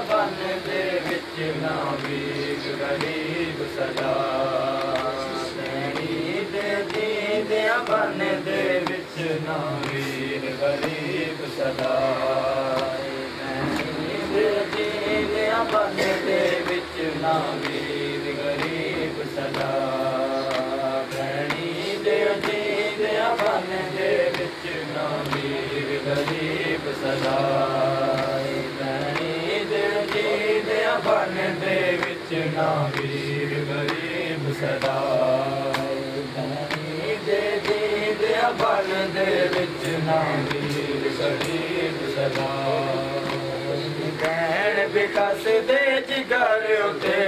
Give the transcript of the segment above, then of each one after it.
बन दे विच ना वीर गरीब सदा जींदियां बन दे विच ना वीर गरीब सदा जींदियां बन दे विच ना वीर गरीब सदा जींदियां बन दे विच ना वीर गरीब सदा जींदियां बन दे विच ना वीर गरीब सदा जींदियां बन दे विच ना वीर गरीब सदा भैन विकास दे जिगर उते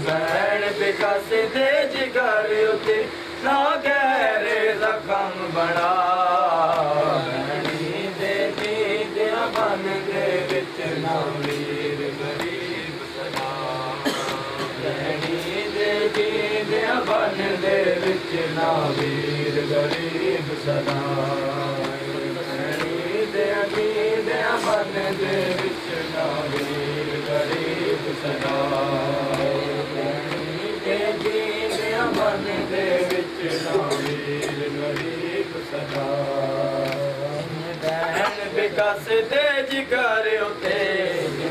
भैन विकास दे जिगर उते ना गहरे जख्म बना जींदियां बन दे विच ना वीर गरीब सदा जींदियां बन दे विच ना वीर गरीब सदा जींदियां बन दे विच ना वीर गरीब सदा जींदियां बन दे विच ना वीर गरीब सदा भैन विकास दे जिगर उते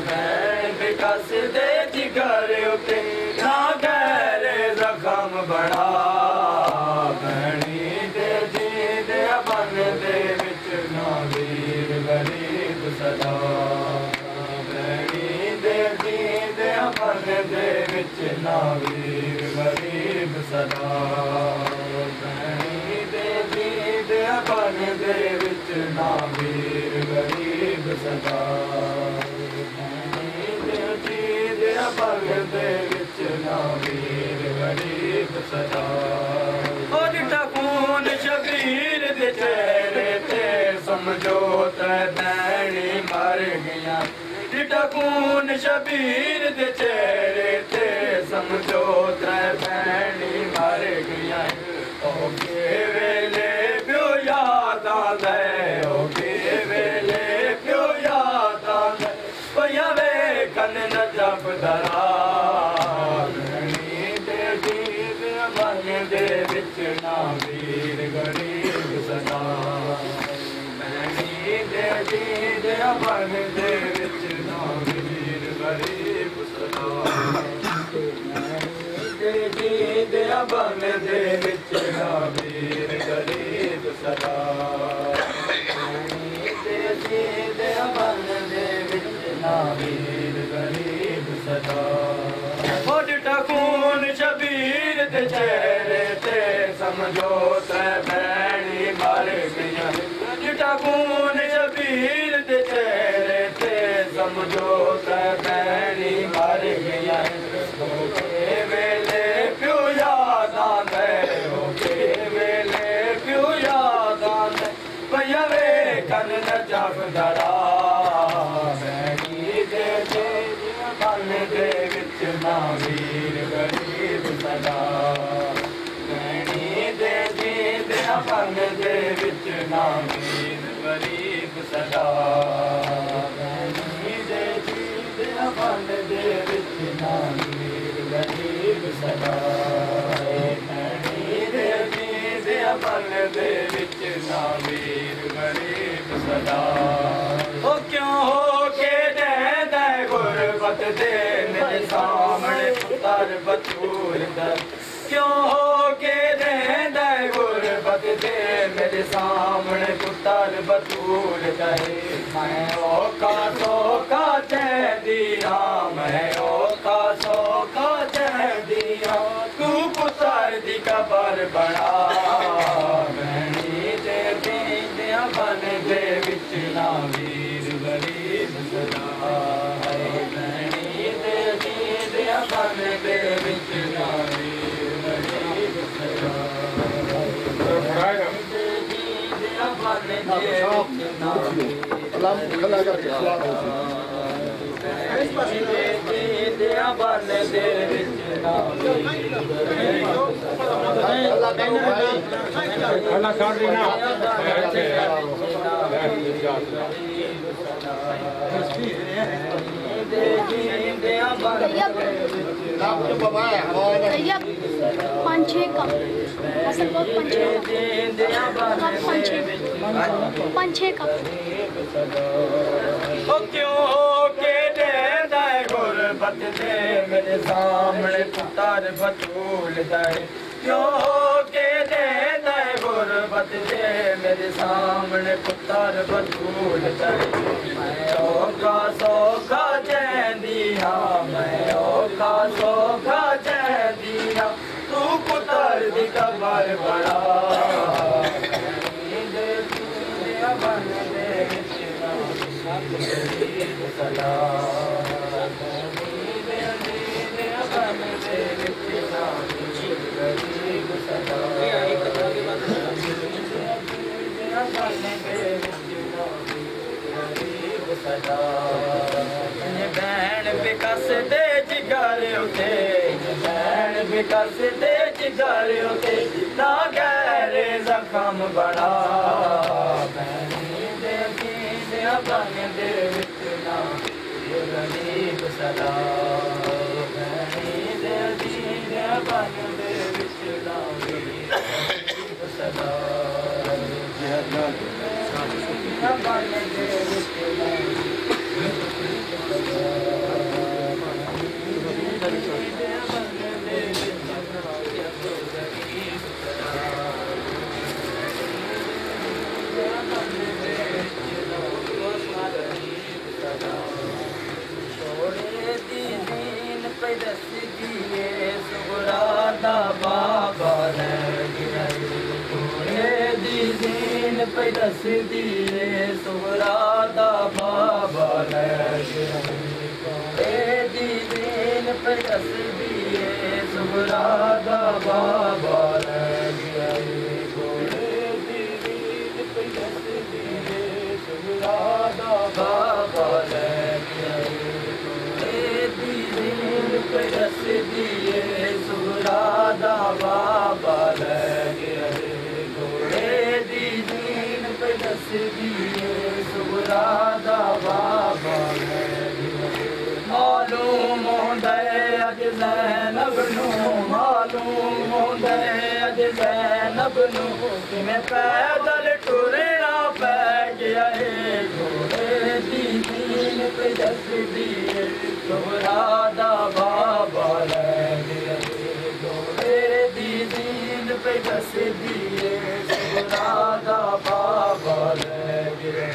भैन विकास दे जिगर उते ना गहरे जख्म बना भैनी दे जींदियां बन दे विच ना वीर गरीब सदा भैनी दे जींदियां बन दे विच ना वीर गरीब सदा भैनी दे जींदियां बन दे विच ना वीर गरीब सदा जींदियां बन दे विच ना वीर गरीब सदा खून शबीर दे चेहरे ते समझो त्रै भैनी मर गया डिटा खून शबीर दे चेहरे ते समझो त्रै भैनी मर गया ओके वेले प्यो याद आंदा ओके वेले प्यो याद आंदा पया वे कन न जप दरा बन दे विच ना वीर गरीब सदा जींदियां बन दे विच ना वीर गरीब सदा जींदियां बन दे विच ना वीर गरीब सदा जींदियां बन दे विच ना वीर गरीब सदा खून शबीर दे चेहरे ते समझो त्रै भैनी मर गया जिटा खून शबीर दे चेहरे ते समझो त्रै भैनी मर गया वेले प्यो याद आंदा वेले प्यो याद आंदा पया वे कन न जप दरा भैनी दे बन दे विच ना वीर गरीब सदा भैनी दे जींदियां बन दे विच ना वीर गरीब सदा भैनी दे जींदियां बन दे विच ना वीर गरीब सदा भैनी दे जींदियां बन दे विच ना वीर गरीब सदा ओ क्यों हो के गुरबत दे मेरे सामने पुतर बतूल दर क्यों हो के रहंदा गुरबत दे मेरे सामने पुतर बतूल दर मैं औखा सौखा चैदिया मैं औखा सौखा चैदिया तू पुतर दी कबर बना मैनी दे जींदियां बन दे विच ना वीर गरीब सदा बन दे विच ना वीर गरीब सदा जींदियां बन दे विच ना जींदियां बन दे विच ना तैयब 5-6 कप असल बहुत 5-6 कप ओ क्यों के देंदा है गुरबत दे मेरे सामने पुत्र बतूल जाए क्यों के देंदा है गुरबत दे मेरे सामने पुत्र बतूल जाए मैं औखा सौखा जैंदिया मैं औखा सौखा जैंदिया तू पुत्र दी कबर बड़ा बन दे भैन विकस दे जिगर उते भैन विकस दे जिगर उते ना गहरे जख्म बड़ा बन दे विचना गरीब सदा दे बन दे विचना गरीब सदा बन दे विचना दस दिए सुहरा दा बाबा दीन पे दस दिए सुहरा दा बाबा दीन पे दस दिए सुहरा दा बाबा दीन पे दस दिए सुहरा दा बाबा मालूम होंदे अज ज़ैनब नू मालूम होंदे अज ज़ैनब नू किवें पैदल टुरना पै गया है घोड़े दी दीन पे दस दिए सुहरा दा बाबा लै गया घोड़े दी दीन पे दस दिए सुहरा दा बाबा लै गया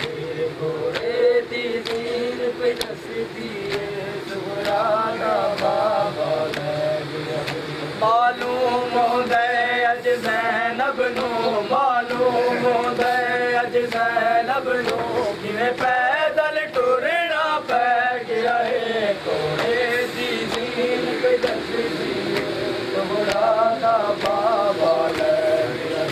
घोड़े दी दीन पे दस दिए सुहरा दा बाबा लै गया मालूम होंदे अज ज़ैनब नू मालूम होंदे अज ज़ैनब नू किवें पैदल टुरना पै गया है घोड़े दी दीन पे दस दिए सुहरा दा बाबा लै गया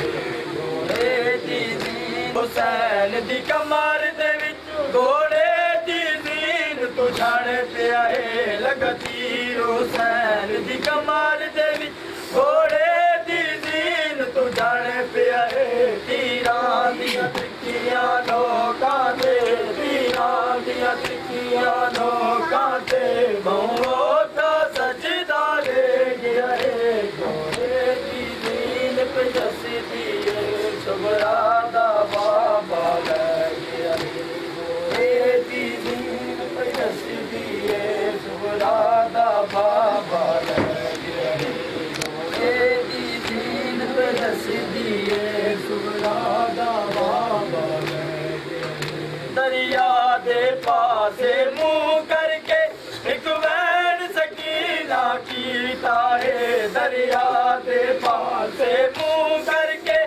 घोड़े दी दीन हुसैन दी कमर दे विच घोड़े दी दीन तू छड़ पिया है लगती हुसैन दी कमर दे विच घोड़े दी दीन तू छड़ पिया है तीरां दियां त्रिक्कियां नोकां ते तीरां दियां त्रिक्कियां नोकां ते बहु का सजदा ले गया है घोड़े दी दीन पे दस दिए सुहरा दा बाबा लै गया घोड़े दी दीन पे दस दिए सुहरा दा बाबा लै गया घोड़े दी दीन पे दस दिए सुहरा दा बाबा लै गया दरिया दे पासे मुंह करके एक वैन सकीना कीता है दरिया दे पासे मुंह करके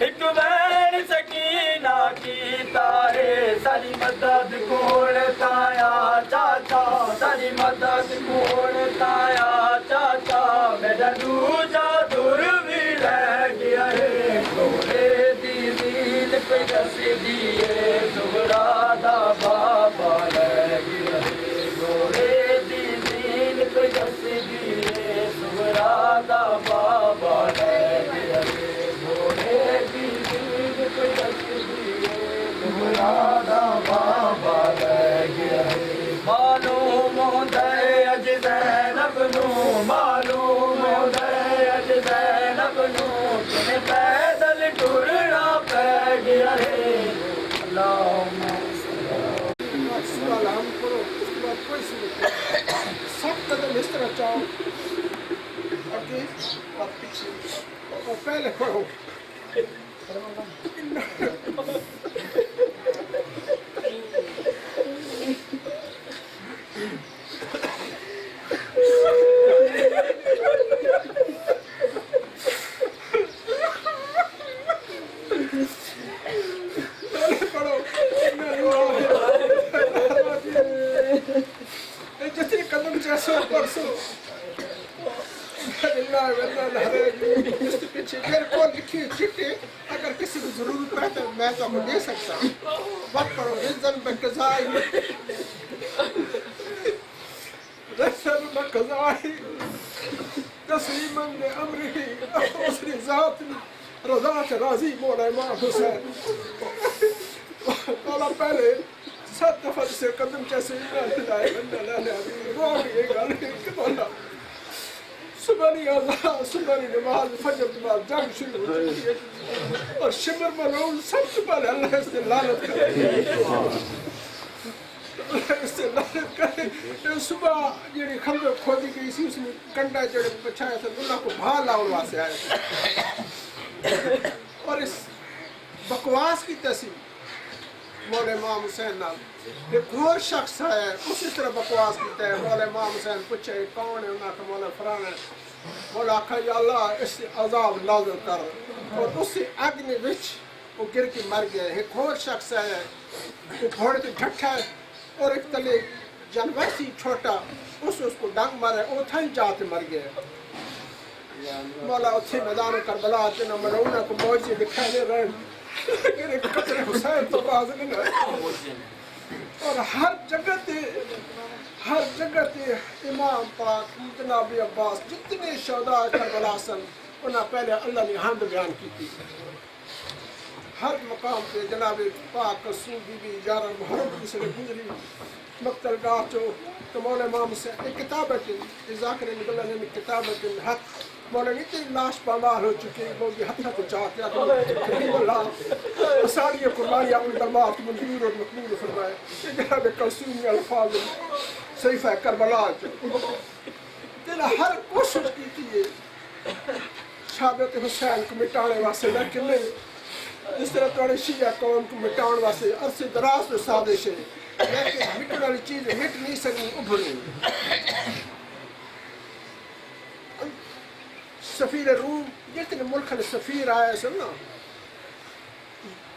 एक वैन सकीना कीता है सारी मदद कोण ताया चाचा सारी मदद कोण ताया चाचा मेरा दूजा दुर भी रह गया है घोड़े दी दीन पे दस दिए सुहरा दा बाबा लै गया घोड़े दी दीन पे दस दिए सुहरा दा बाबा लै गया घोड़े दी दीन पे दस दिए सुहरा दा बाबा लै गया मालूम होंदे अज जाओ आगे और पीछे और पहले पढ़ो जितने कदम जैसो परसों इसके पीछे मेरे को लिखी चिट्ठी अगर किसी को जरूरत है तो मैं तो आपको दे सकता हूँ मत करो रिजन में कज़ाई तस्लीमन ने अमरी उसरी ज़ात रज़ात राज़ी मौला इमाम हुसैन मौला पहले 7 दफ़ा से कदम जैसे हिलाए सुबह सुबह नमाज फजर के बाद जंग शुरू होती है और शिमर मलून सबसे पहले अल्लाह से लानत करे इससे लानत करे सुबह जेडी खंदर खोदी गई सी उसने कंडा जड़े बचाया था अल्लाह को भाल लाउन वास्ते आया और इस बकवास की तस्वीर मौला इमाम हुसैन नाम एक और शख्स है उसी तरह बकवास करते हैं मौला इमाम हुसैन पूछे कौन है उन्होंने मौला फलाना मौला आखा या अल्लाह इससे अजाब नाज़िल कर और उसी अग्नि विच वो गिर के मर गया एक और शख्स है वो घोड़े पे ढट्ठा है और एक तले जानवर सी छोटा उसको डंग मारे वो था जाते मर गया मौला उसे मैदान करबला जना मरौना को मौज दिखाई दे रहे गिरे कतरे हुसैन तो बाज नहीं है और हर जगह ते इमाम पाक जनाब अब्बास जितने शहदा करबला सन उन्हें पहले अल्लाह ने हमद बयान की थी हर मकाम पे जनाब पाक कसूम बीबी यार मुहर्रम से गुजरी मक्तल गाह चो तो मौला इमाम से एक किताब है जाकिर निकल ने किताब है हक मौला इतनी लाश पामार हो चुकी वो भी हथ को चाहते अल्लाह सारी कुर्बानी अपनी दरबार की मंजूर और मकबूल फरमाए जनाब कसूम अल्फाज सहीफा करबला तेरा हर कोशिश की थी शहादत हुसैन को मिटाने वास्ते लेकिन जिस तरह थोड़े शिया कौम को मिटाने वास्ते अरसे दराज में साजिश है लेकिन मिटने वाली चीज़ मिट नहीं सकी उभरी सफीर रूम जितने मुल्क ने सफीर आया सुन ना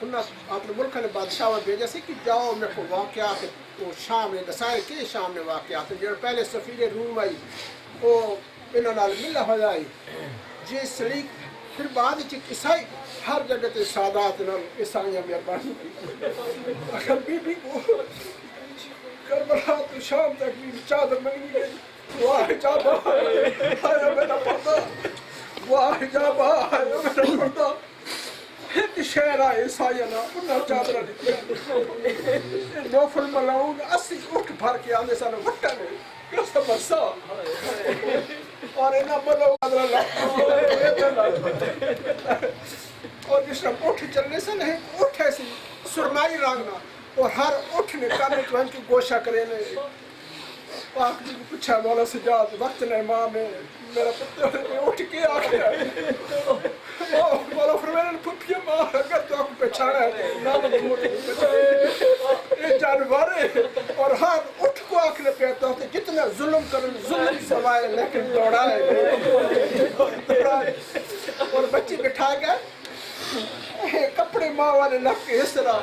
उन्हें अपने मुल्क ने बादशाह भेजा से कि जाओ मेरे को वाक़यात वो शाम ने दसाए के शाम ने वाक़यात जो पहले सफीर रूम आई वो इन्होंने मिला हो जाए जे सलीक फिर बाद ईसाई हर जगह ते सादात नाल ईसाइयां में बन अगर बीबी को करबला तो शाम तक भी चादर मंगी गई वाह जाबा आया मेरा पता वाह जाबा आया मेरा पता हिंद शहर आए ईसाइयां ना उन्हें चादर दी नौफल मलाउन 80 उठ भर के आने सन वट्टा में किस बरसा और इन्हें मलाउन और जिस तरह उठ चलने से नहीं उठ ऐसी सुरमाई रंगना और हर उठ ने काने तो की गोशा करे ने पाक जी को पूछा मौला सजाद वक्त ने मां में मेरा पुत्र उठ के आ गया मौला फरमाया पुपिया मां अगर तो आपको पहचाना है नाम मोटे ये जानवर है और हर उठ को आखने पे आता है जितना जुल्म करें जुल्म सवाए लेकिन दौड़ाए और बच्चे बिठा गए कपड़े माँ वाले लग के इस तरह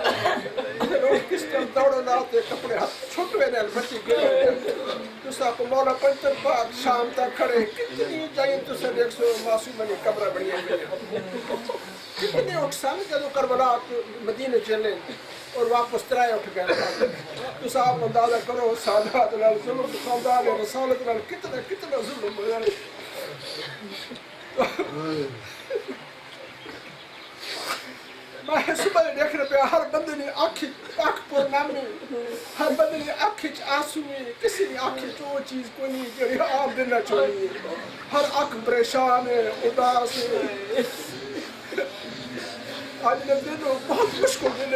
किस टाइम दौड़ो ना आते कपड़े हाथ छुटवे ने बच्ची गिरे दूसरा को मौला पंचर पाक शाम तक खड़े कितनी जाए तो सब 100 मासूम ने कब्र बढ़िया कितने उठ सन जब करबला मदीने चले और वापस तराए उठ गए तो साहब अंदाजा करो सादात नाल जुल्म खानदान रसूलत नाल कितना कितना जुल्म होया मैं सुबह देखने पे हर बंदे ने आँख पर नामी हर बंदे ने आँख आंसू में किसी ने आँख जो चीज़ कोई नहीं जो आप देना चाहिए हर आँख परेशान है उदास है आज ने दिन बहुत मुश्किल दिन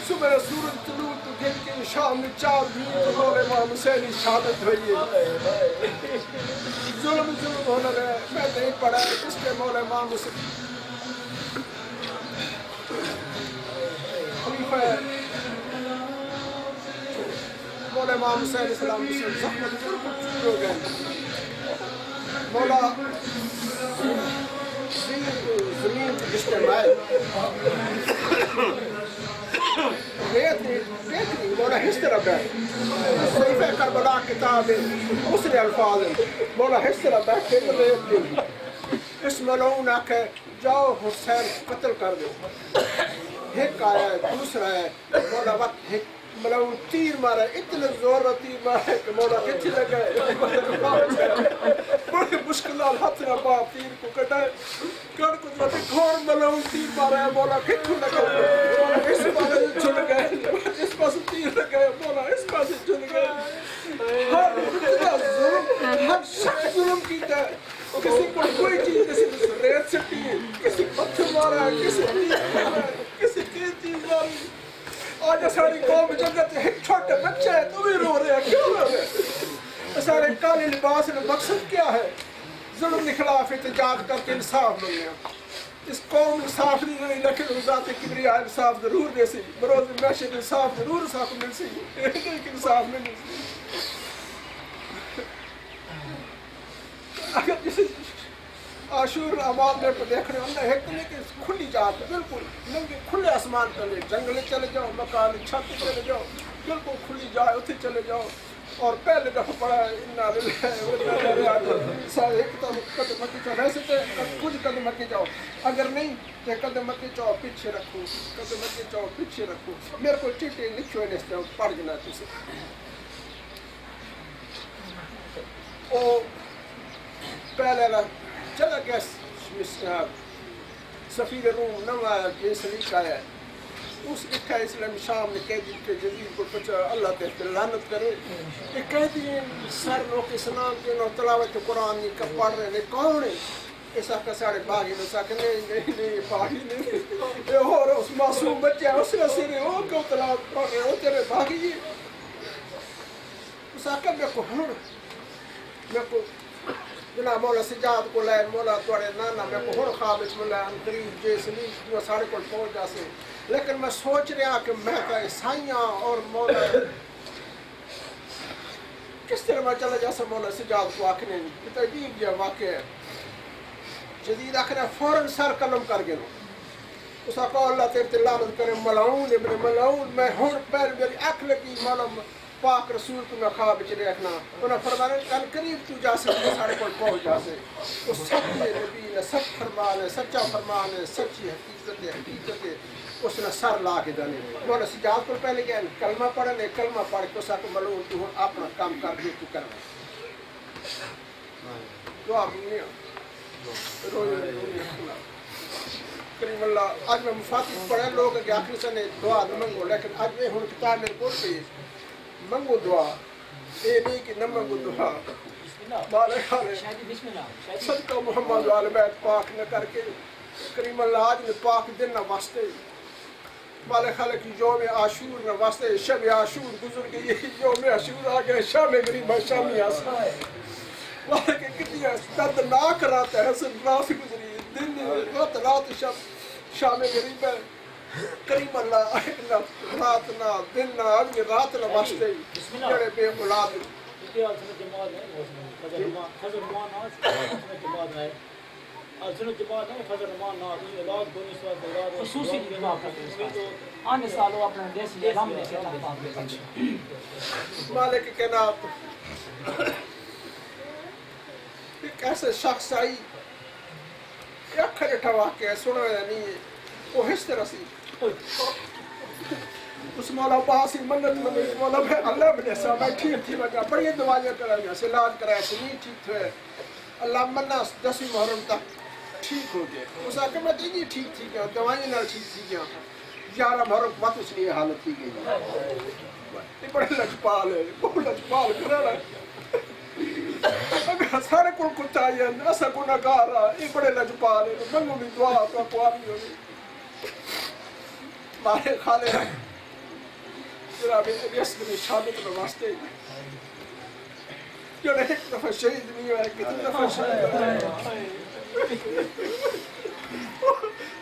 सुबह सूरज तुलू तो गिर के शाम में 4 दिन तो मौला इमाम हुसैन की शहादत हुई है। जुल्म होना रहा, मैं नहीं पढ़ा इसके मौला इमाम हुसैन खलीफा मौला इमाम हुसैन इस्लाम से ज़ख्मत बिल्कुल हो गए। मौला ज़मीन के इस्तेमाल मौला इस तरह बैठ सहीफ़े करबला किताब है उसने अल्फाज मौला इस तरह बैठे इस मलऊन आके जाओ हुसैन कत्ल कर दो। एक आया दूसरा है मौला वक्त एक मलऊन तीर मारा, इतने जोर तीर मारा कि मौला कितने लगे बड़े मुश्किल हाथ ना बाप तीर को कटाए कर कुछ बातें घोर मलऊन तीर मारा है मौला कितने लगे इस पास चुन गए इस पास तीर लगे मौला इस पास चुन गए। हर शख्स जुल्म कीता है, किसी को कोई चीज किसी ने रेत सटी है, किसी पत्थर मारा है, किसी तीर मारा है, किसी की चीज मारी। आज सारी कौम जगत है, छोटे बच्चे हैं तो भी रो रहे हैं, क्यों रो रहे हैं? सारे काले लिबास में मकसद क्या है? जुल्म के खिलाफ एहतजाज करके इंसाफ मिलना। इस कौम इंसाफ नहीं मिली लेकिन ज़ात किबरिया इंसाफ जरूर दे सी, बरोज़ महशर इंसाफ जरूर साफ मिल सी, लेकिन इंसाफ नहीं मिल सी। अगर किसी आशूर अमाल में को देखने वाला है कि खुली जात बिल्कुल नंगे खुले आसमान तले जंगल चले जाओ, मकान छत चले जाओ, बिल्कुल खुली जाए उसे चले जाओ। और पहले दफा पढ़ा इन्ना सारे एक तो कदम मत जाओ, वैसे तो कुछ कदम मत जाओ, अगर नहीं तो कदम मत जाओ पीछे रखो, कदम मत जाओ पीछे रखो। मेरे को चिट्ठी लिखो ने पढ़ देना तुझे। ओ पहले ना चला गया सफ़ीर रूम नवा जेसलिक आया, उस लिखा इस्लाम शाम ने कैदी के जजीर को कुछ अल्लाह ते लानत करे। ये कैदी सर लोग स्नान के नो तलावत कुरान नहीं का पढ़ रहे ने कौन है? ऐसा का साढ़े बागी ने साके नहीं बागी ने ये हो रहा उस मासूम बच्चे उसका सिर हो क्यों तलावत पढ़ रहे हो तेरे बागी जी उस आका मेरे को जना मौला सजाद को लाए मौला तोड़े नाना मैं को हर ख्वाब में लाए करीब जैसली वो सारे को पहुंच जासे। लेकिन मैं सोच रहा कि मैं का ईसाइयां और मौला किस तरह मैं चला जा सा मौला सजाद को आखने तो अजीब या वाक़या है जदीद आखने फौरन सर कलम कर गए उसका को अल्लाह तेरे लानत करे मलाऊन इब्न मलाऊन मैं हुन पैर मेरी आँख लगी मालूम पाक रसूल को मैं ख्वाब में देखना उन्हें फरमाने कल करीब तू जा सकते सारे को पहुंच जा से उस सच्चे नबी ने सब फरमान है सच्चा फरमान है सच्ची हकीकत है उसने सर ला के जाने मौला सजाद को पहले क्या कलमा पढ़ने कलमा पढ़ के उसका मलून तू अपना काम कर दे तू कर दुआ दुनिया करीम अल्लाह आज मैं मुफातिह पढ़े लोग के आखिर से ने दुआ न मंगो लेकिन आज मैं हुन किताब मेरे को मंगो दुआ ये नहीं कि न मंगो दुआ बारे खाले सदका मोहम्मद वाले बैत पाक न करके करीम अल्लाह आज ने पाक दिन न वास्ते बाले खाले की यौम आशूर न वास्ते शब आशूर गुजर गई यौम आशूर आ गए शाम गरीब शामी आसा बाले के कितनी दर्दनाक रात है हसन रात गुजरी दिन रात शब शाम गरीब करीम अल्लाह रात ना दिन ना अगली रात ना वास्ते जड़े बेमुलाद आने सालों अपने देश में हम में से मालिक के नाम एक ऐसे शख्स आई अखर ठवा के सुनो नहीं वो इस तरह से उस मौला पास ही मन्नत मंगी मौला भाई अल्लाह ने सब ठीक थी वजह बड़ी दवाइयां कराई से इलाज कराया से नहीं ठीक थे अल्लाह मन्ना 10वीं मुहर्रम तक ठीक हो गए उस आके मैं जी ठीक थी क्या दवाइयां ना ठीक थी क्या 11 मुहर्रम बात उसकी हालत थी गई ये बड़े लजपाल है बहुत लजपाल करा अगर सारे को कुछ चाहिए ऐसा गुनाहगार ये बड़े लजपाल है मंगो भी दुआ तो कोई नहीं मारे खाले जनाब इस दिन शहादत के वास्ते जो एक दफा शहीद नहीं हुआ कितनी दफा शहीद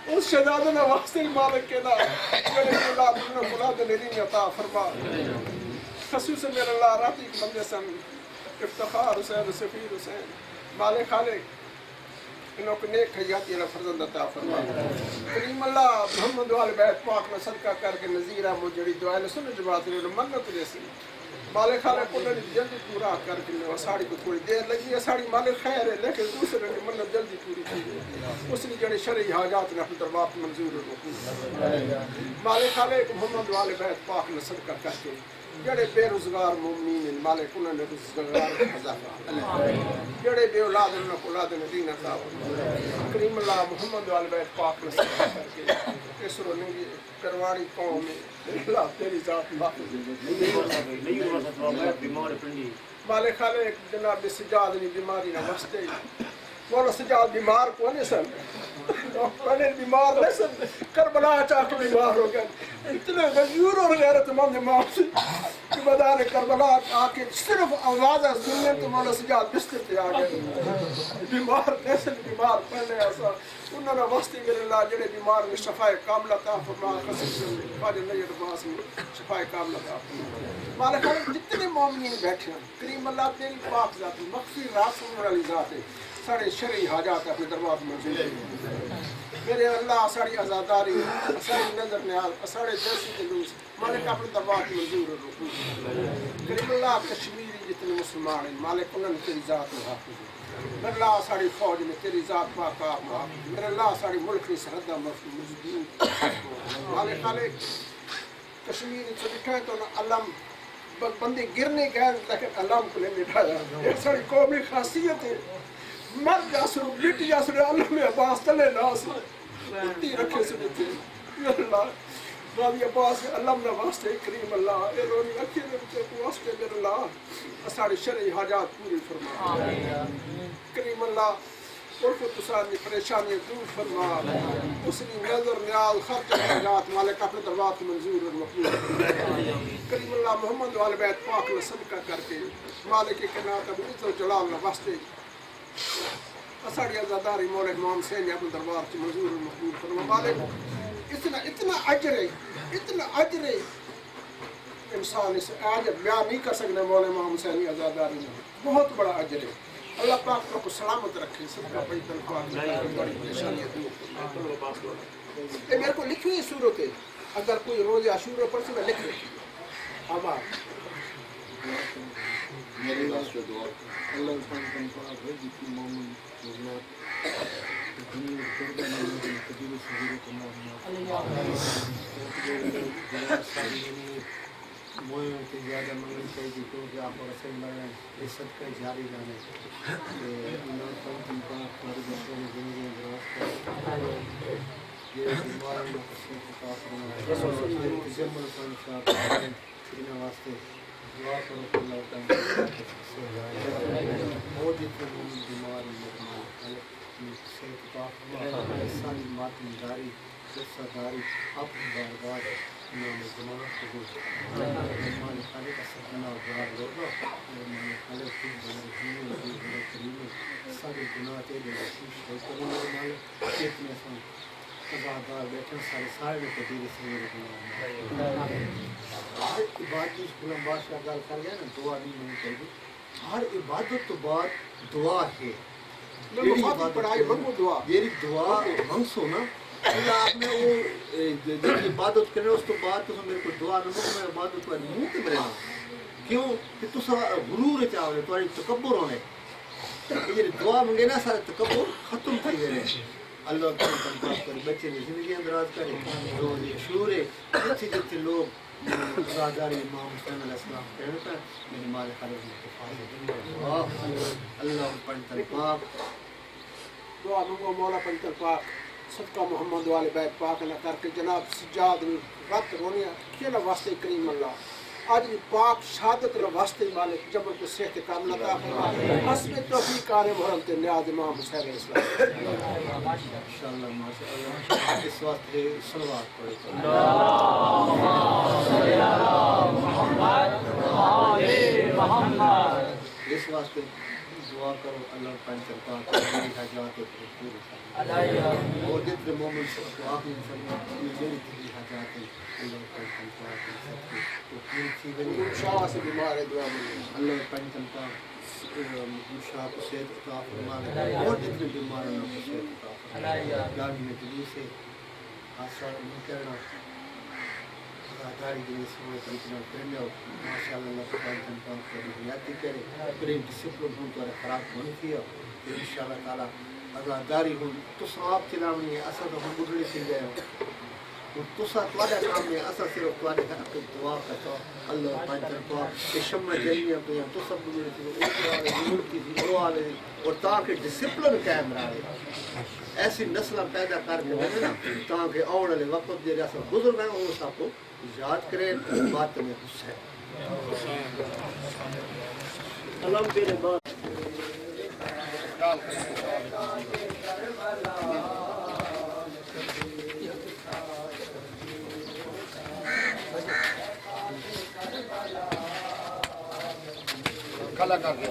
उस शहादत के वास्ते मालिक के ना मेरे औलाद ने नहीं अता फरमा खसूस मेरे अल्लाह राती के बंदे सन इफ्तिखार हुसैन सफीर हुसैन मालिक खालिक इन्हों को नेक हयाती अल्लाह फर्जंद अता फरमा करीम अल्लाह मोहम्मद वाले बैत पाक में सदका करके नज़ीरा मुजड़ी दुआ ने सुन जमात ने मन्नत जैसी मालिक खालिक को जल्दी पूरा करके लो साड़ी को थोड़ी देर लगी है साड़ी मालिक खैर है लेकिन दूसरे ने मन्नत जल्दी पूरी की उसने जड़े शरई हाजात ने अपने दरबार मंजूर हो मालिक खालिक मोहम्मद वाले बैत पाक में सदका करके जड़े बेरोजगार मोमिन मालिक उन्होंने रोजगार खजाना जड़े बेऔलाद उन्होंने औलाद ने दीन अता करीम अल्लाह मोहम्मद वाले बैत पाक में सदका करके इस रोनी करवानी कौम में अल्लाह तेरी जात मालिक खालिक जनाब सजाद की बीमारी ना वस्ते बोलो सजाद बीमार कौन है सर मैंने बीमार नहीं सर करबला चाक बीमार हो गए इतने गजूर और गैरतमंद इमाम से कि मैदान करबला आके सिर्फ आवाज़ सुनने तो मौला सजाद बिस्तर पे आ गए बीमार कैसे बीमार पहले ऐसा उन्होंने वस्ती मेरे ला जड़े बीमार में शफाए कामला ता फरमा खसूस फाजिल नहीं अब्बास में शफाए कामला ता मालिक जितने मोमिन बैठे करीम अल्लाह तेरी पाक जात मगफिर रासूल वाली जात है सारे शरई हाजात अपने दरबार में मौजूद मेरे अल्लाह सारी आज़ादारी सारी नजर न्याल सारे जैसी जुलूस मालिक अपने दरबार में मंजूर हो करीम अल्लाह कश्मीरी जितने मुसलमान हैं मालिक उन्होंने तेरी जात में हाफिज मेरे अल्लाह सारी फौज में तेरी जात पाका मेरे अल्लाह सारी मुल्क की सरहद मजबूत मालिक खालिक कश्मीर से लिखा है तो अलम बंदे गिरने गए लेकिन अल्लाह को नहीं मिटाया ये सारी कौमी खासियत है मर जासुर लिट जासुर अल्लाह में अब्बास तले नास इतनी रखे से देते अल्लाह रावी अब्बास अल्लाह ने वास्ते करीम अल्लाह ए रोनी अखिर के वास्ते मेरे अल्लाह सारी शरई हाजात पूरी फरमा करीम अल्लाह उनको तुसानी परेशानी दूर फरमा उसकी नजर न्याल खर्च हाजात मालिक अपने दरबार को मंजूर और मकबूल करीम अल्लाह मोहम्मद वाले बैत पाक में सदका करके मालिक के नात अब इज्जत जलाल ने वास्ते असाड़ी आज़ादारी मौला इमाम हुसैन अपने दरबार से मंजूर और मकबूल फरमा मालिक इतना अजर है इंसान इस आज बयान नहीं कर सकते मौला इमाम हुसैन की आज़ादारी में बहुत बड़ा अजर है अल्लाह पाक को सलामत रखे सबका बड़ी तनख्वाह बड़ी परेशानी दूर ये मेरे को लिखी हुई सूरत है अगर कोई रोज़ आशूरा पढ़ से मैं लिख रही आभार मेरे वास्ते दुआ अल्लाह ताला का है जितनी मोमिन मुजलात दुनिया के करने में कबीर सजीर को मोए के ज़्यादा मंगल चाहिए तो कि आप रसूल में इस सदका जारी जाने अल्लाह ताला का हमारी बच्चों की ज़िंदगी में रास्ता ये बीमारी में किसी को काफर है जमल संसार इन वास्ते दुआ करो अल्लाह ताला बहुत जितने मोमिन बीमार हैं सेहत का सारी मातमदारी जस्सादारी अपनी बारगाह इमाम ज़माना कबूल मालिक खालिक का सपना दुआ लो मालिक खालिक की बड़ी करीम सारे गुनाह तेरे बख्शिश है करो मालिक कितने सन आज़ादार बैठे सारे कबीर से हर इबादत गुलाम बादशाह गल कर गया ना दुआ नहीं होनी चाहिए हर इबादत तो बाद दुआ है पढ़ाई मंगो दुआ मेरी दुआ मंगसो ना आपने वो इबादत करे उस तो बाद तो मेरे को दुआ न मैं इबादत पर मुंह ते मेरे क्यों कि तुस गुरूर चावले तुम्हारी तकब्बुर होने ये दुआ मंगे ना सारे तकब्बुर खत्म थी गए अल्लाह ताला कर बच्चे की जिंदगी अंदराज करे रोज शूर है जितने लोग आज़ादारी इमाम हुसैन अलैहिस्सलाम कहता मेरे मालिक खालिक ने अल्लाह पंतल पाक दुआ मंगो मौला पंतल पाक सदका मोहम्मद वाले बैत पाक न करके जनाब सज्जाद ने रत रोने केला वास्ते करीम अल्लाह आज भी पाक शहादत रे वास्ते मालिक जबर को सेहत कामला ता हस्ब तौफीक कार मुहरम ते नियाज इमाम हुसैन अलैहिस्सलाम माशाअल्लाह माशाअल्लाह इस वास्ते सलवात पढ़ो अल्लाहुम्मा सल्ली अला वास्ते दुआ करो अल्लाह पंचर पाक मेरी हाजात पूरी और जितने मोमिन से तो आखिरी फरमान ये मेरी तेरी हाजात अल्लाह पंचर पाक तो पूरी चीजें शाह से बीमार है दुआ में अल्लाह पंचर पाक शाह को सेहत अता फरमाए और जितने बीमार हैं उनको सेहत अता फरमाए गाड़ी में जल्दी से आसान नहीं करना गाड़ी के समय कल्पना करने और माशाल्लाह अल्लाह पंचर पाक को याद करे प्रेम डिसिप्लिन हो तो खराब नहीं किया इंशाल्लाह ताला आज़ादारी हो तो आप चलावनी है असल तो हम बुढ़े से गए और तो तुम्हारे काम में असल सिर्फ तुम्हारे घर पे दुआ करता अल्लाह पंचर पाक के शम्मा जलियां पे तो सब बुढ़े से की दुआ ले और ताकि डिसिप्लिन कायम रहे ऐसी नस्ल पैदा करके बने ना ताकि आने वाले वक्त जे जैसा बुजुर्ग है वो सबको याद करें बात में खुश है अलम तेरे बाद खला करके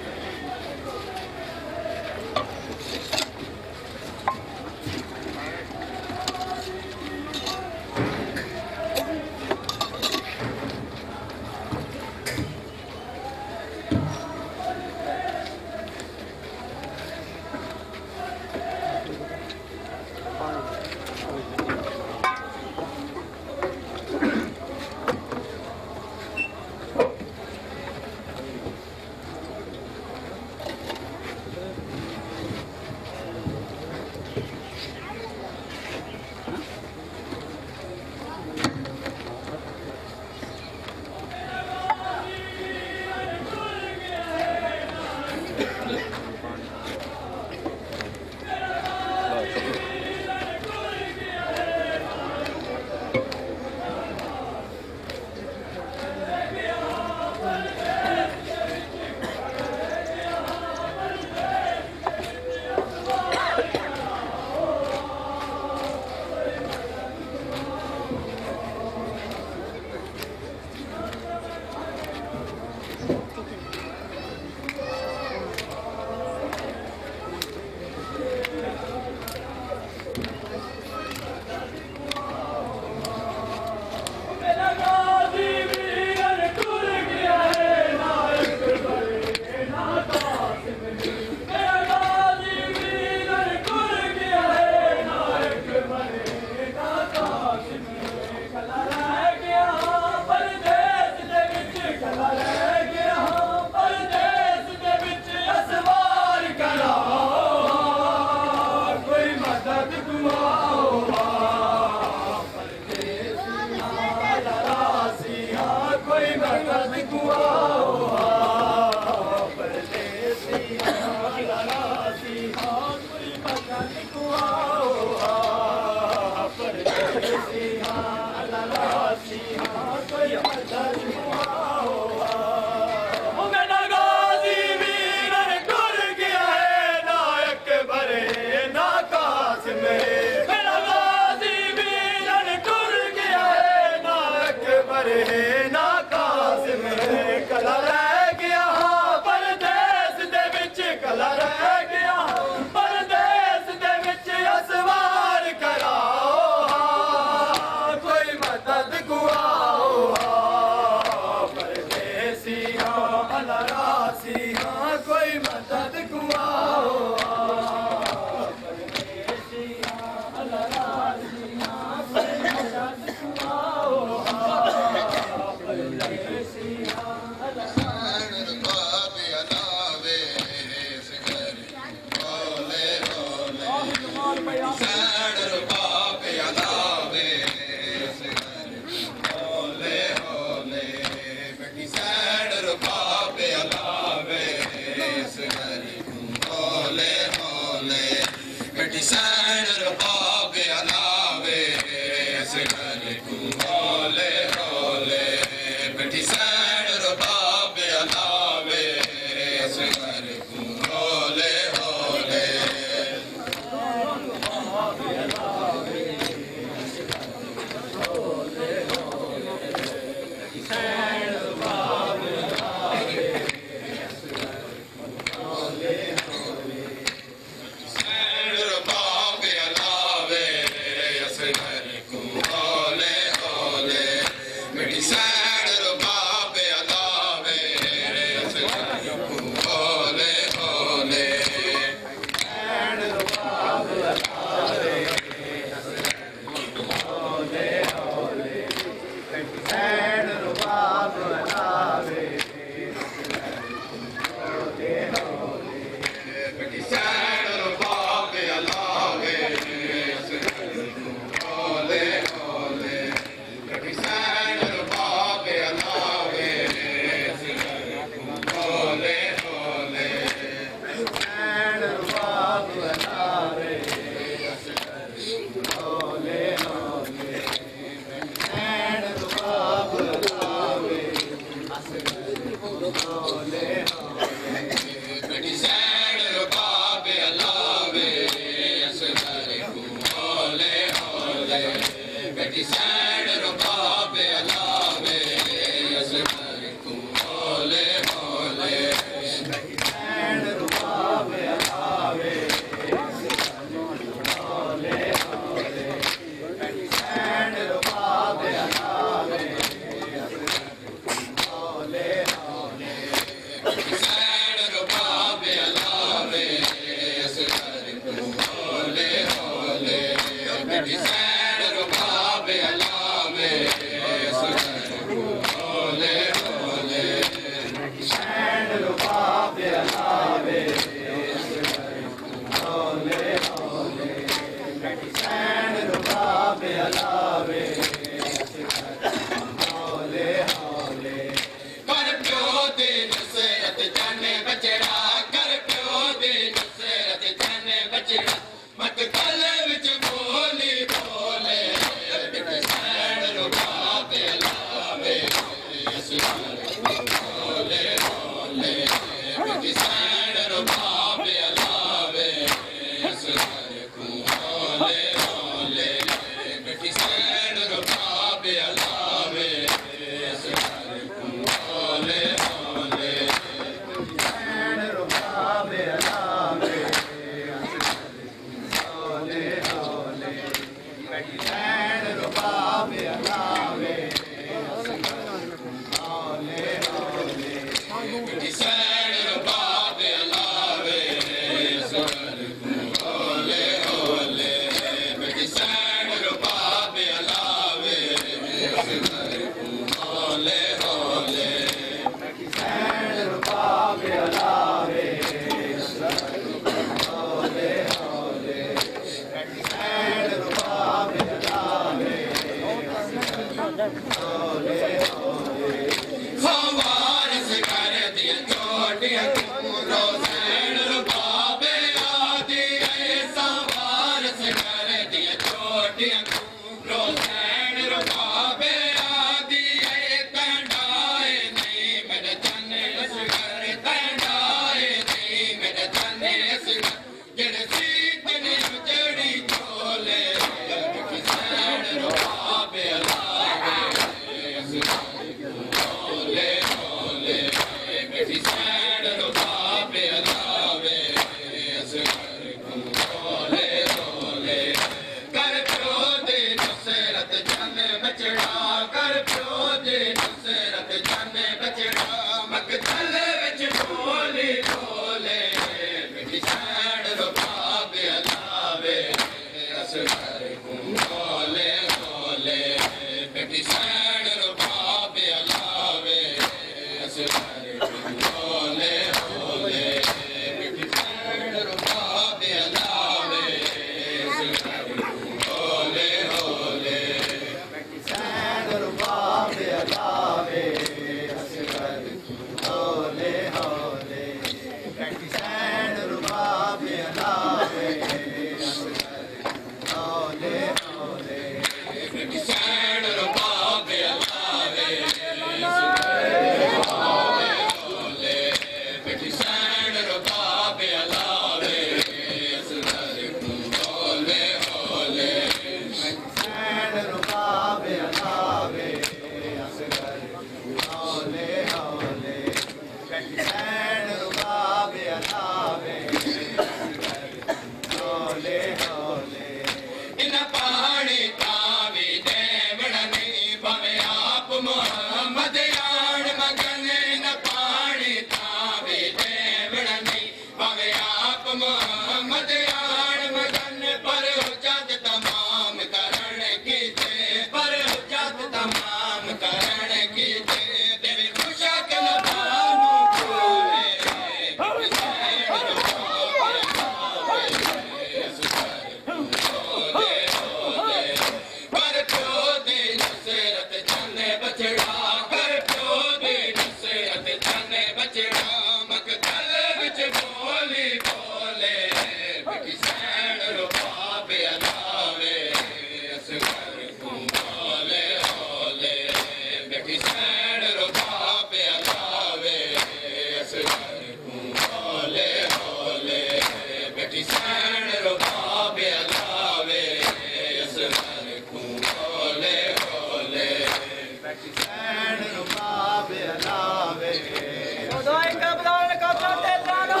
खुदाई कब्रान कब्र ते जानो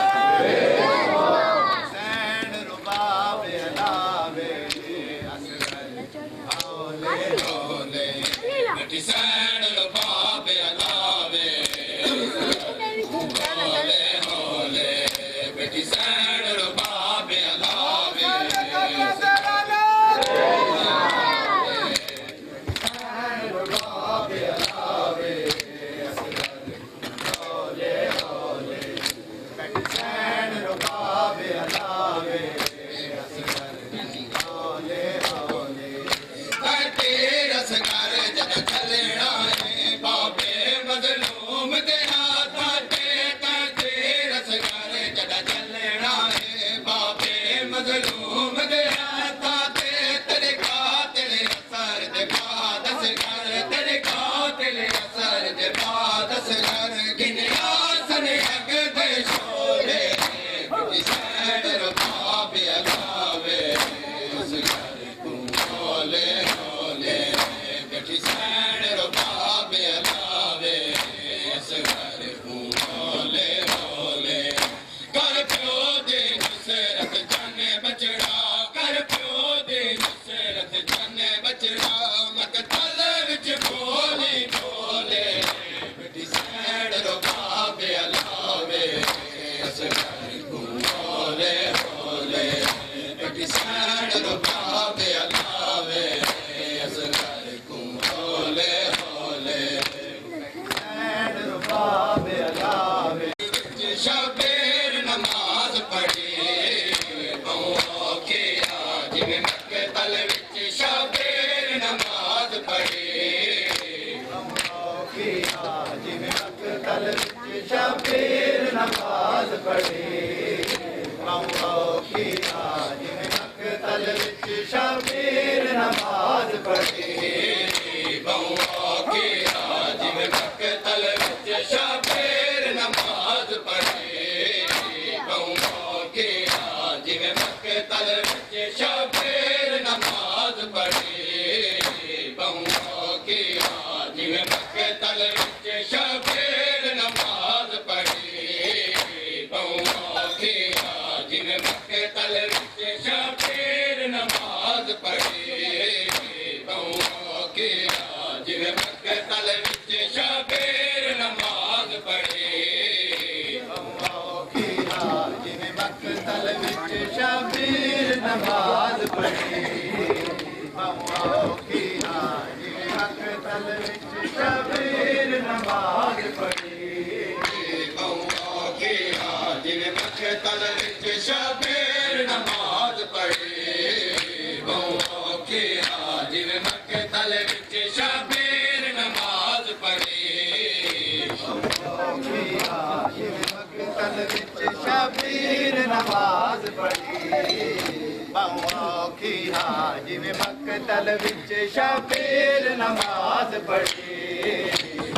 जिवें मक्तल विच शबीर नमाज पढ़ी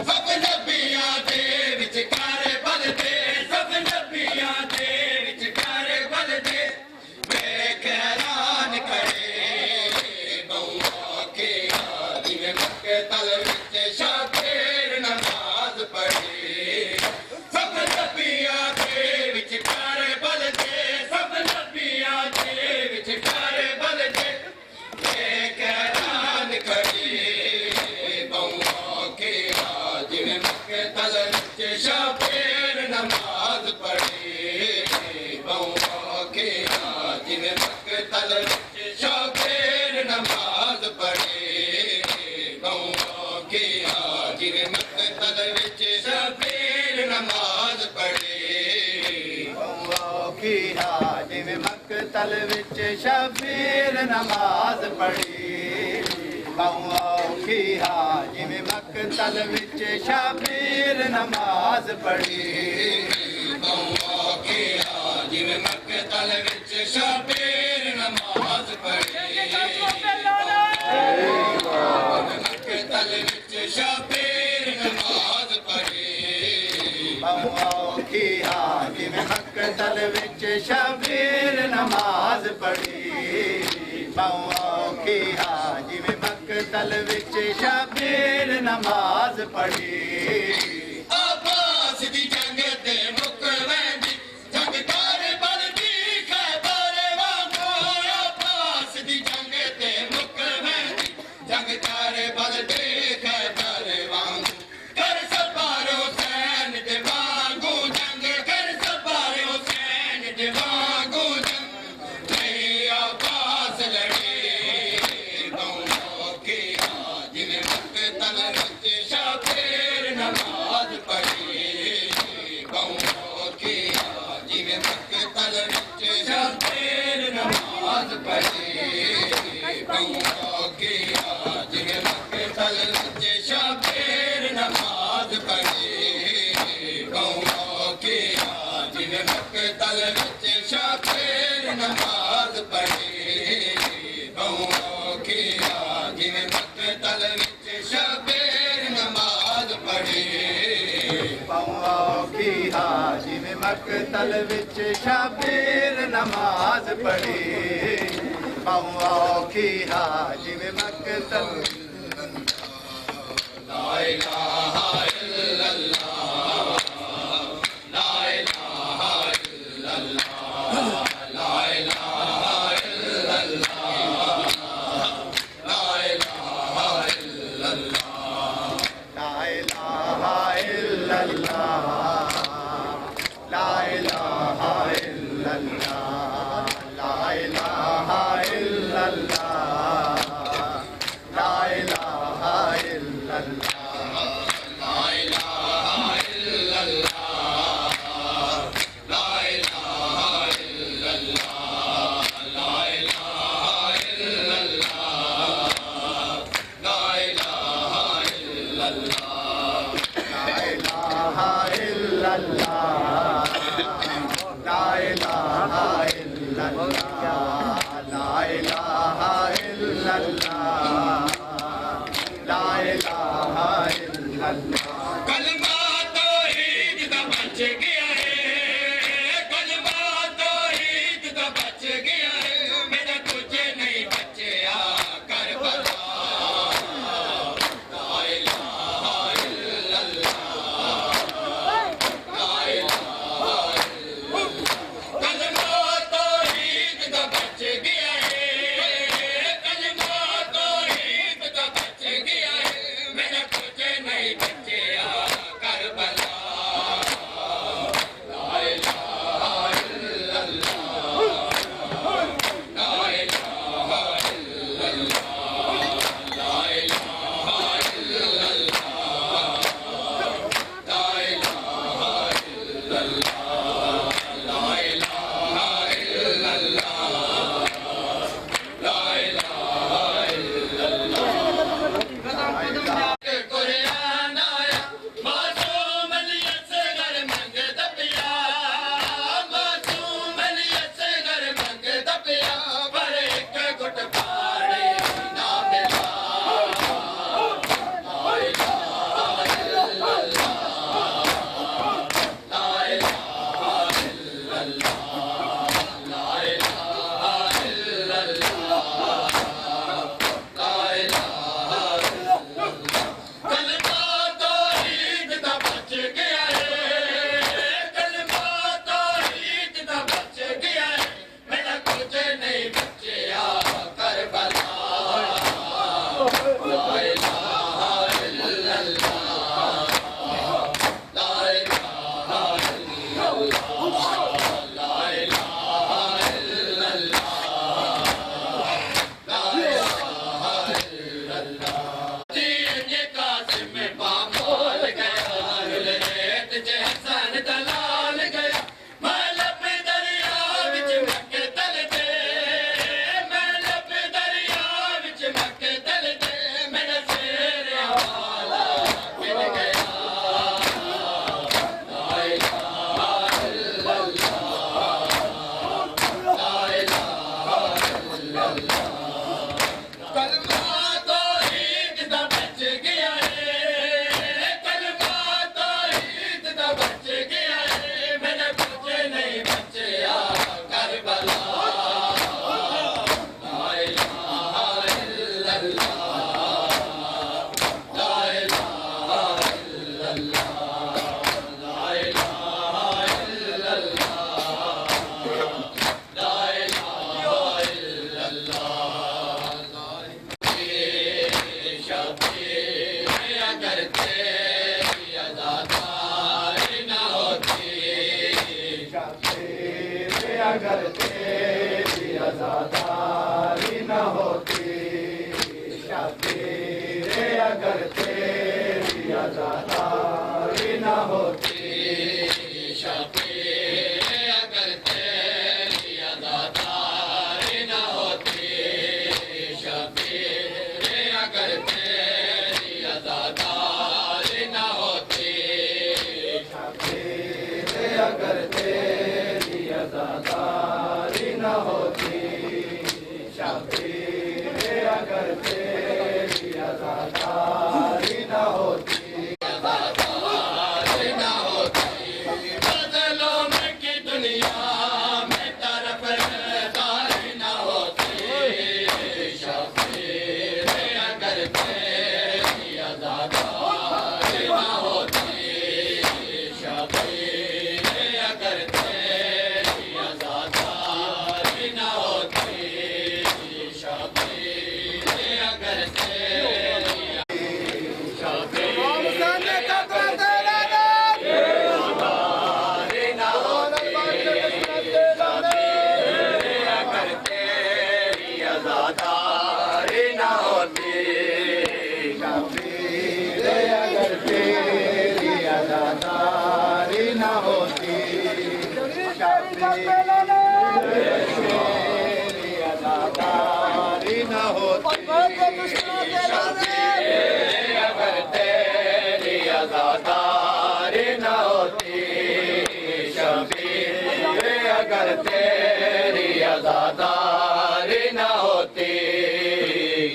सब नबियां दे विचकार बलदे सब नबियां दे विचकार बलदे वेख हैरान खड़े बहुआ के जिवें मक्तल विच शबीर नमाज पढ़ी सब नबियां दे विचकार बलदे सब नबियां दे विचकार बलदे वेख हैरान खड़े बहुआ के जिवें मक्तल विच शबीर नमाज पढ़ी बहुआ के जिवें मक्तल विच शबीर नमाज पढ़ी बहुआ के जिवें मक्तल विच शबीर नमाज पढ़ी बहुआ की जिवें मक्तल विच शबीर नमाज पढ़ी बहुआ की जिवें मक्तल विच शबीर नमाज पढ़ी बहुआ की जिवें मक्तल विच शबीर नमाज पढ़ी मक्तल विच शबीर नमाज पढ़ी बहुआ की जिवें मक्तल विच शबीर नमाज पढ़ी बहुआ की जिवें मकतल विच शबीर नमाज पढ़ी अब्बास दी जंग ते मुक वैंदी जंग तारे बल दी खैबर वांगो अब्बास दी जंग ते मुक वैंदी जंग तारे बल दी खैबर वांगो कर सवार हुसैन दे वांगू जंग कर सवार हुसैन दे वांगू जंग नहीं अब्बास लड़े कौमों की जिन्हें मकतल विच शबीर नमाज पढ़ी कौमों की जिन्हें मकतल विच शबीर नमाज पढ़ी कौमों की जिन्हें मकतल विच शबीर नमाज पढ़ी कौमों की जिन्हें मकतल विच शबीर नमाज पढ़ी कौमों की जिन्हें मकतल विच शबीर नमाज पढ़ी कौमों की जिन्हें मकतल विच शबीर नमाज पढ़ी कौमों की जिन्हें मकतल ला इलाहा इल्लल्लाह ला इलाहा इल्लल्लाह ला इलाहा इल्लल्लाह ला इलाहा इल्लल्लाह ला इलाहा इल्लल्लाह ला इलाहा इल्लल्लाह ला इलाहा इल्लल्लाह ला इलाहा इल्लल्लाह ला इलाहा इल्लल्लाह ला इलाहा इल्लल्लाह ला इलाहा इल्लल्लाह ला इलाहा इल्लल्लाह ला इलाहा इल्लल्लाह ला इलाहा इल्लल्लाह ला इलाहा इल्लल्लाह ला इलाहा इल्लल्लाह कलमा तौहीद दा बच गया है कलमा तौहीद दा बच गया है मेरा तुझे नहीं बचया करबला ला इलाहा इल्लल्लाह ला इलाहा इल्लल्लाह कलमा तौहीद आज़ादारी न होती शबीर अगर तेरी अज़ादारी न होती शबीर अगर तेरी अज़ादारी न होती अगर तेरी आज़ादारी न होती शबीर अगर तेरी आज़ादारी न होती अज़ादारी न होती बदलों में की दुनिया में तरफदारी न होती शबीर अगर तेरी अज़ादारी न होती शबीर अगर तेरी अज़ादारी न होती शबीर अगर तेरी आज़ादारी न होती शबीर अगर तेरी आज़ादारी न होती शबीर तेरी आज़ादारी न होती अगर तेरी आज़ादारी न होती शबीर अगर तेरी आज़ादारी न होती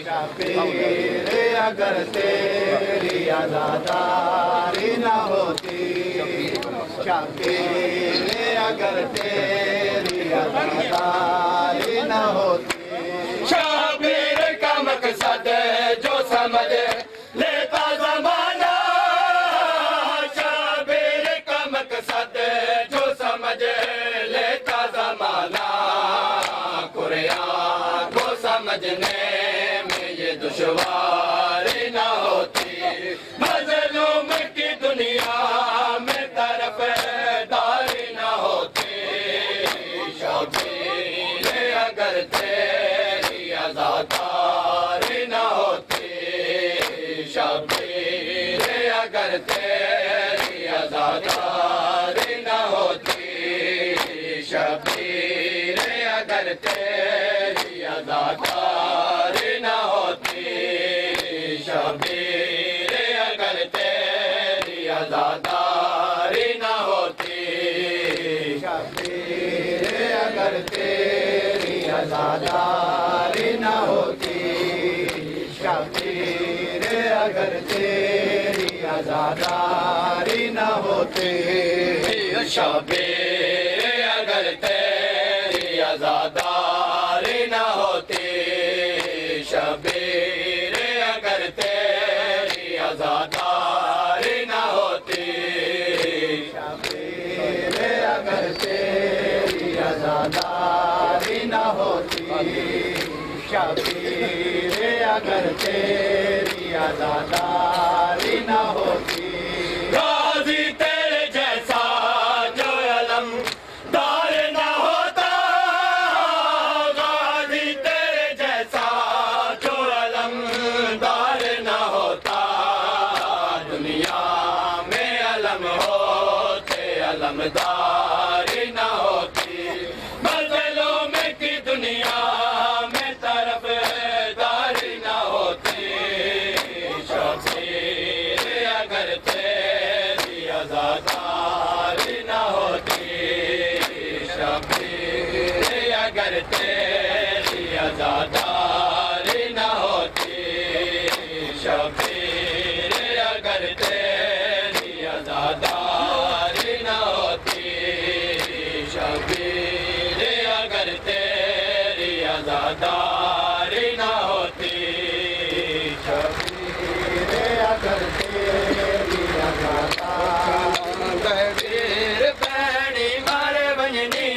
शबीर अगर तेरी आज़ादारी न होती शबीर अगर तेरी आज़ादारी न होती शबीर का मकसद जो समझ लेता ज़माना शबीर का मकसद जो समझ लेता ज़माना कुरान को समझने में ये दुश्वारी न होती मज़लूम की दुनिया में तरफदारी न होती शबीर अगर तेरी आज़ादारी न होती शबीर अगर तेरी आज़ादारी न होती शबीर अगर तेरी आज़ादारी न होती शबीर अगर तेरी आज़ादारी न होती शबीर अगर तेरी आज़ादारी न होती शबीर अगर तेरी आज़ादारी न होती शबीर अगर तेरी आज़ादारी न होती शबीर अगर तेरी आज़ादारी न होती शबीर अगर तेरी आज़ादारी न होती शबीर अगर तेरी आज़ादारी न होती गाज़ी तेरे जैसा जो अलमदार न होता गाज़ी तेरे जैसा जो अलमदार न होता दुनिया में अलम होते अलमदारी न होती मज़लों में की दुनिया में तरफदारी न होती शबीर अगर तेरी आज़ादारी न होती शबीर अगर तेरी आज़ादारी न होती शबीर अगर तेरी आज़ादारी न होती शबीर अगर तेरी आज़ादारी न होती शबीर अगर तेरी आज़ादारी भैणी मारे वंजनी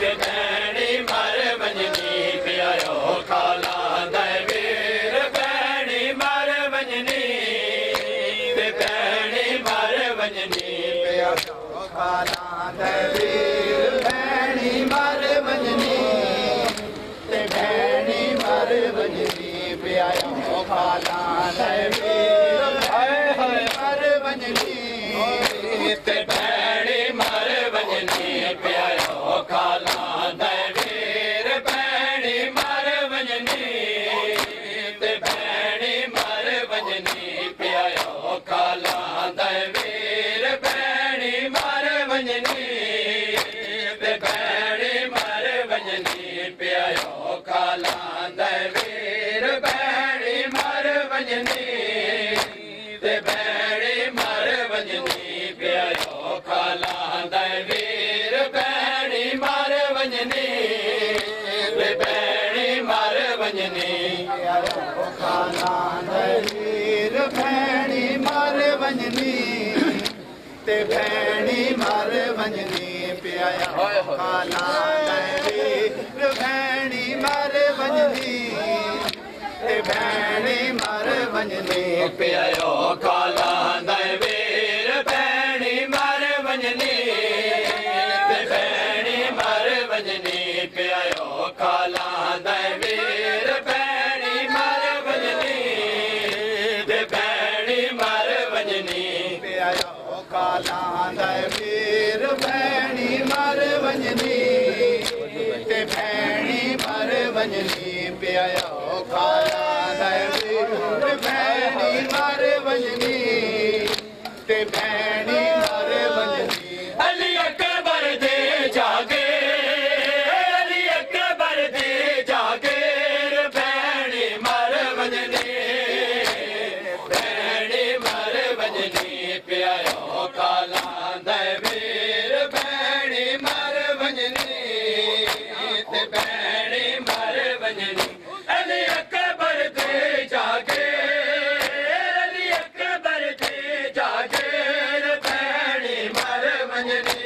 भैणी मारे वंजनी प्यारो खाला दवीर भैणी मारे वंजनी भैणी मारे वंजनी प्यारो खाला दवीर भैणी मारे वंजनी भैणी मारे वंजनी प्यारो खाला दवीर ते भैणी मर वञनी पियो खाला दे वीर भैणी मर वञनी ते भैणी मर वञनी पियो खाला दे वीर भैणी मर वञनी ते भैणी मर वञनी पियो खाला दे वीर भैणी मर वञनी ते भैणी मर वञनी पियो खाला दे वीर भैणी मर वञनी ते भैणी मर वञनी खाला दे वीर भैणी मर वञनी ते भैणी मर वञनी पिया खाला दे वीर भैणी मर वञनी ते भैणी मर वञनी पियो खाला दे वीर भैणी मर वञनी ते भैणी मर वञनी पियो खाला दे वीर भैणी मर वञनी ते भैणी मर वञनी पिया खाला दे वीर भैणी मर वञनी ते भैणी मर वञनी पिया खाला दे वीर भैणी मर वञनी ते भैणी मर वञनी अली अकबर दे जागे अली अकबर दे जागे भैणी मर वञनी भैणी मर वञनी पियो खाला दे वीर भैणी मर वञनी ते भैणी मर वञनी अली अकबर दे जागे अली अकबर दे जागे भैणी मर वञनी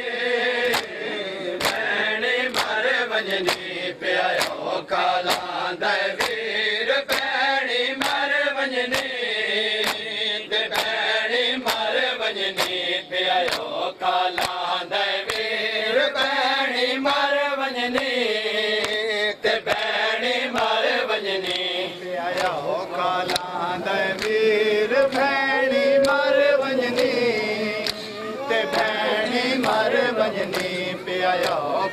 भैणी मर वञनी पियो खाला दे वीर भैणी मर वञनी ते भैणी मर वञनी पियो खाला दे वीर भैणी मर वञनी ते भैणी मर वञनी पिया खाला दे वीर भैणी मर वञनी ते भैणी मर वञनी पिया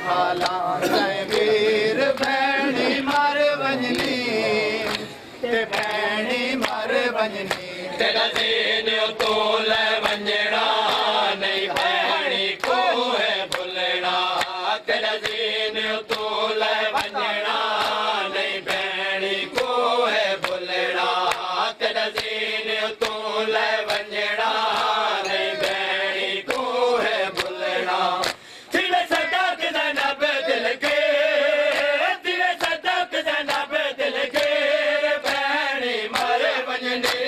खाला दे वीर भैणी मर वञनी ते भैणी मर वञनी तेरा दीन तू ले वंजड़ा नहीं भैणी को है भुलना तेरा दीन तू ले वंजड़ा नहीं भैणी को है भुलना तेरा दीन तू ले वंजड़ा नहीं भैणी को है भुलना तेरे सदाक जनाब दिल के तेरे सदाक जनाब दिल के भैणी मर वंजनी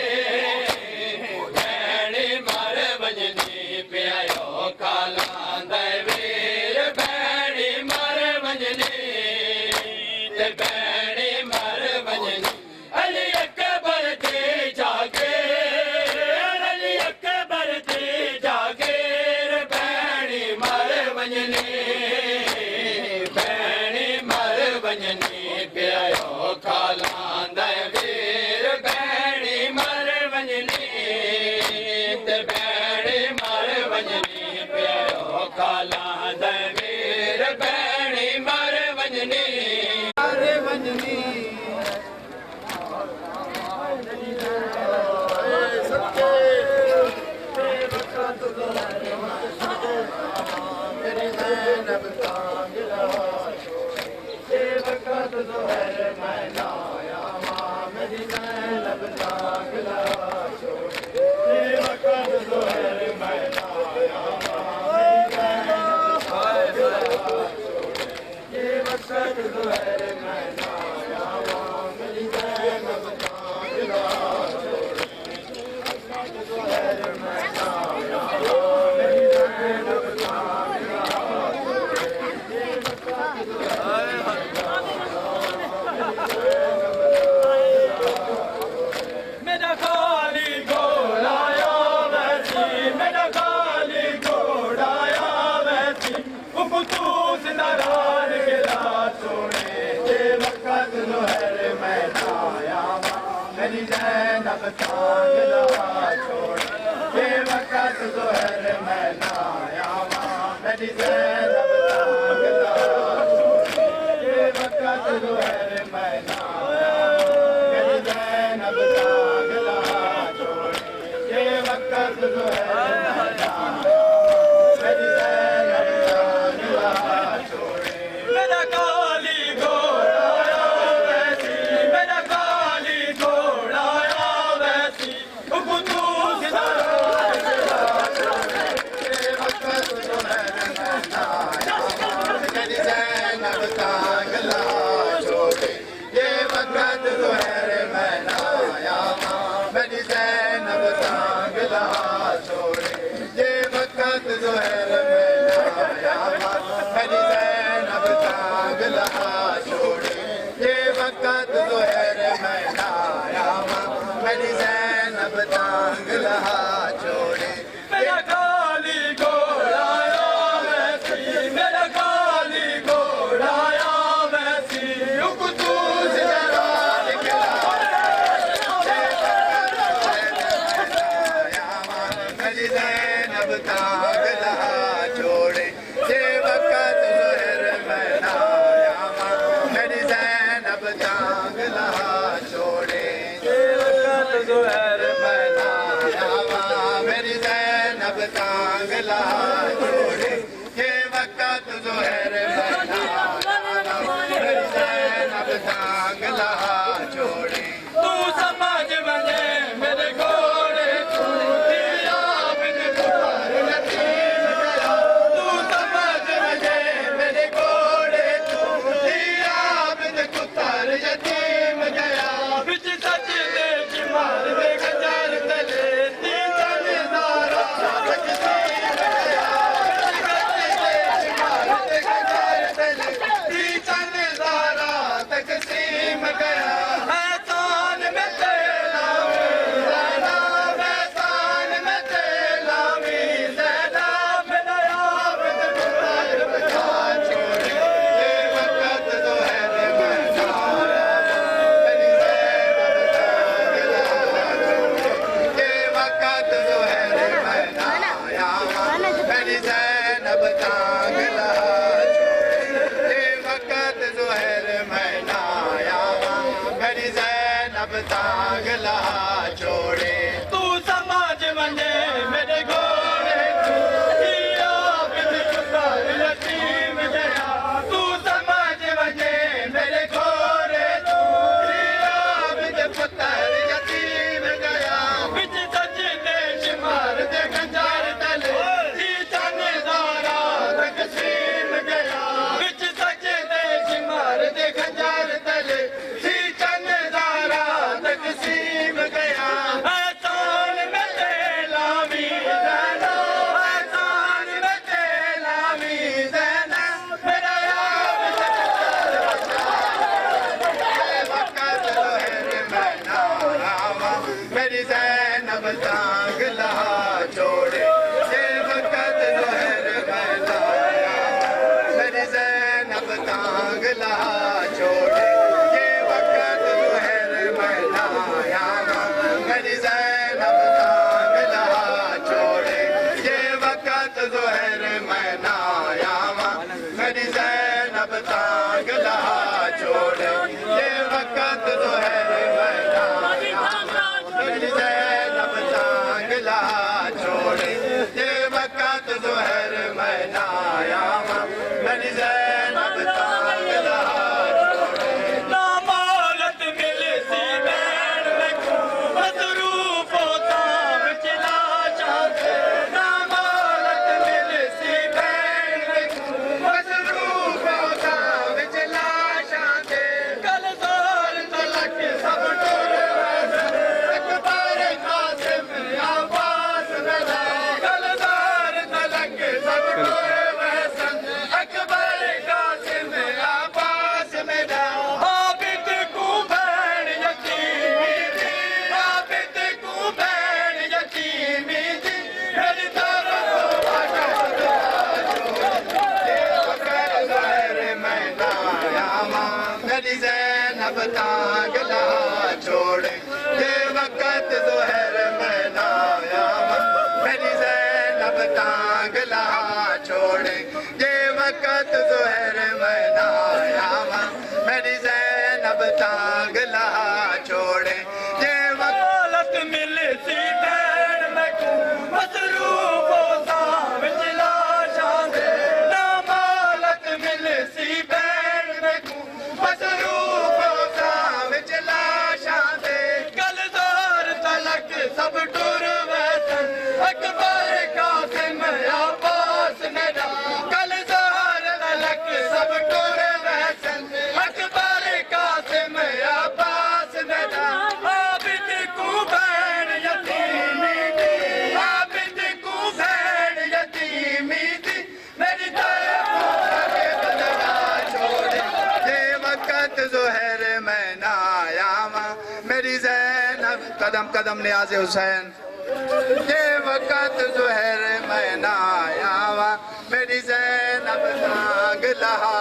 भैणी मर वञनी पियो खाला दे वीर भैणी मर वञनी ते भैणी मर वञनी अली अकबर दे जागे अली अकबर दे जागे भैणी मर वञनी भैणी मर वञनी पियो खाला दे वीर भैणी मर वञनी ते भैणी मर वञनी पियो खाला दे वीर भैणी मर वञनी मर वञनी मेरा खाली घोड़ाया वैसी मेरा खाली घोड़ाया वैसी उपतूस नाराज गिला सोने के वक्त लोहर मैं आया मेरी जैनब तांग लगा छोड़ के वक्त लोहर मैं मेरी ज़ैनब तांगला ये वक़्त जो है रे मैं ना मेरी ज़ैनब तांगला छोड़े ये वक़्त जो है मैं ना मेरी ज़ैनब तांगला छोड़े मेरा काली घोड़ा आया वैसी मेरा काली घोड़ा आया वैसी कुतूस मेरी ज़ैनब तांगला छोड़े ये वक़्त जो है रे मैं ना आया मेरी ज़ैनब तांगला छोड़े ये वक़्त जो है रे मैं ना आया मेरी ज़ैनब तांगला छोड़े ये वक़्त जो है रे मैं ना आया मेरी ज़ैनब तांगला छोड़े मेरा काली घोड़ा आया वैसी मेरा काली घोड़ा आया वैसी कुतूस मेरी ज़ैनब तांगला छोड़े ये वक़्त जो है रे मैं ना आया मेरी ज़ैनब तांगला छोड़े ये वक़्त जो है रे मैं ना आया मेरी ज़ैनब तांगला छोड़े ये वक़्त जो है रे मैं ना आया मेरी ज़ैनब तांगला छोड़े तू समझ बने मेरे घोड़े तू दिया बिन पुकार यतीम गया तू समझ बने मेरे घोड़े तू दिया बिन पुकार यतीम गया बिच सच दे मार दे गजार तले ती चल सारा तकसीम गया मार दे गजार तले ती चल सारा तकसीम गया एहसान में तेरा ज़ैना एहसान में तेरा ज़ैना मेरा आबिद पुकार बचा छोड़े ये वक़्त जो है रे मैं ना आया मेरी ज़ैनब तांगला छोड़े ये वक़्त जो है रे मैं ना आया मेरी ज़ैनब तांगला छोड़े ये वक़्त जो है रे मैं ना आया मेरी ज़ैनब तांगला छोड़े तू समझ वञे मेरे घोड़े तू दिया बिन पुकार यतीम गया तू समझ वञे मेरे घोड़े तू दिया बिन पुकार यतीम गया बिच सजदे शिमार दे गंजार तले ती चन ज़ारा तकसीम गया बिच सजदे शिमार दे गंजार तले ती चन ज़ारा तकसीम गया एहसान में तेरा ज़ैना एहसान में तेरा ज़ैना मेरा आबिद ये वक़्त जो है रे मैं ना आया मेरी ज़ैनब तांगला छोड़े ये वक़्त जो है रे मैं ना आया मेरी ज़ैनब तांगला छोड़े ये वक़्त जो है रे मैं ना आया मेरी ज़ैनब तांगला छोड़े ये वक़्त जो है रे मैं ना आया मेरी ज़ैनब तांगला छोड़े ये वक़्त जो है रे मैं ना आया मेरी ज़ैनब तांगला छोड़े ये वक़्त जो है रे मैं ना आया मेरी ज़ैनब तांगला छोड़े ना मौलत मिले सी बैण में मसरूफ होता विच लाशां ते ना मौलत मिले सी बैण में मसरूफ़ होता विच लाशां ते कल ज़ोर तलक सब टुर अकबर कासिम अब्बास रज़ा कल ज़ोर तलक सब टुर वहसन अकबर कासिम अब्बास मेरा आबिद को बैण यतीमी दी आबिद को बैण यतीमी दी मेरी तरफ मेरी ज़ैनब तांगला छोड़े ये वक़्त जो है रे मैं ना आया मेरी ज़ैनब तांगला छोड़े जे वक़्त ज़ोहर मैं ना आवा मेरी ज़ैनब तांग लहा छोड़े जे हालत मिल सी भैन मैं को मसरूफ होता विचला शांदे ना हालत मिल सी भैन मैं को मसरूफ होता विचला शांदे कलदार तलक सब टुर वैसन अकबर कासिम अब्बास मेरा कलदार तलक सब टुर वैसन अकबर कासिम अब्बास मेरा आबिद को बैन यतीमी दी आबिद को बैन यतीमी दी मेरी के बदला छोड़े जे वक़्त ज़ोहर मैं ना आवा मेरी ज़ैनब कदम कदम नियाज़ हुसैन जे वक़्त ज़ोहर मैं ना आवा मेरी ज़ैनब तांग लहा